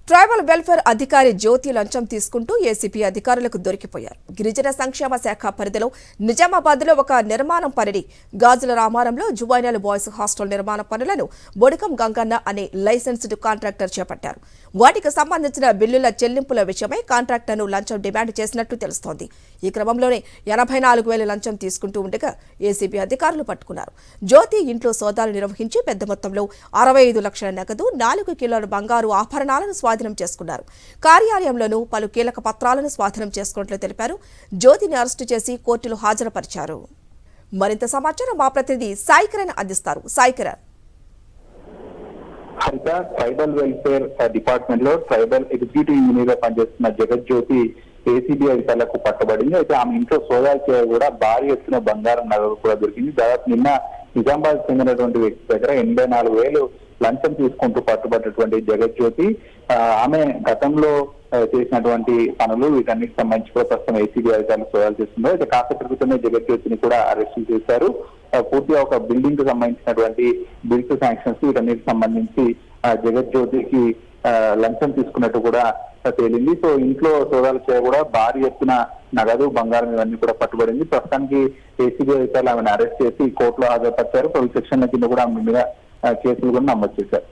Tribal welfare అధికారి జ్యోతి లంచం తీసుకుంటూ ఏసీపీ అధికారులకు దొరికిపోయారు. గిరిజన సంక్షేమ శాఖ పరిధిలో నిజామాబాద్లో ఒక నిర్మాణం పనిని గాజుల రామారంలో జువైనల్ బాయ్స్ హాస్టల్ నిర్మాణ పనులను బొడికం గంగన్న అనే లైసెన్స్డ్ కాంట్రాక్టర్ చేపట్టారు. వాటికి సంబంధించిన బిల్లుల చెల్లింపుల విషయమై కాంట్రాక్టర్ను లంచం డిమాండ్ చేసినట్టు తెలుస్తోంది. ఈ క్రమంలోనే 84,000 లంచం తీసుకుంటూ ఉండగా ఏసీబీ అధికారులు పట్టుకున్నారు. జ్యోతి ఇంట్లో సోదాలు నిర్వహించి పెద్ద మొత్తంలో 65 లక్షల నగదు, 4 కిలోల బంగారు ఆభరణాలను స్వాధీనం చేసుకున్నారు. కార్యాలయంలోనూ పలు కీలక పత్రాలను స్వాధీనం చేసుకున్నట్లు తెలిపారు. జ్యోతిని అరెస్టు చేసి కోర్టులో హాజరుపరిచారు. మరింత సమాచారం మా ప్రతినిధి సాయికిరణ్ అందిస్తారు. సాయికిరణ్. హరిత ట్రైబల్ వెల్ఫేర్ డిపార్ట్మెంట్ లో ట్రైబల్ ఎగ్జిక్యూటివ్ ఇంజనీర్ గా పనిచేస్తున్న జగజ్యోతి ఏసీబీ అధికారులకు పట్టబడింది. అయితే ఆమె ఇంట్లో సోదాలు చేయగా కూడా భారీ ఎత్తున బంగారం నగదు కూడా దొరికింది. దాదాపు నిన్న నిజామాబాద్ చెందినటువంటి వ్యక్తి దగ్గర 84,000 లంచం తీసుకుంటూ పట్టుబడ్డటువంటి జగజ్యోతి ఆమె గతంలో చేసినటువంటి పనులు వీటన్నిటికి సంబంధించి కూడా ప్రస్తుతం ఏసీబీ అధికారులు సోదాలు చేస్తున్నారు. అయితే కాసేపటి క్రితమే జగజ్యోతిని కూడా అరెస్టు చేశారు. పూర్తిగా ఒక బిల్డింగ్ కు సంబంధించినటువంటి బిల్స్ శాంక్షన్స్ వీటన్నిటికి సంబంధించి జగజ్యోతికి లంచం తీసుకున్నట్టు కూడా తేలింది. సో ఇంట్లో సోదాలు చేయ కూడా భారీ ఎత్తున నగదు, బంగారం ఇవన్నీ కూడా పట్టుబడింది. ప్రస్తుతానికి ఏసీబీ అధికారులు ఆమెను అరెస్ట్ చేసి కోర్టులో హాజరుపరిచారు. పలు సెక్షన్ల కింద కూడా ఆమె మీద కేసులు కూడా నమోదు చేశారు.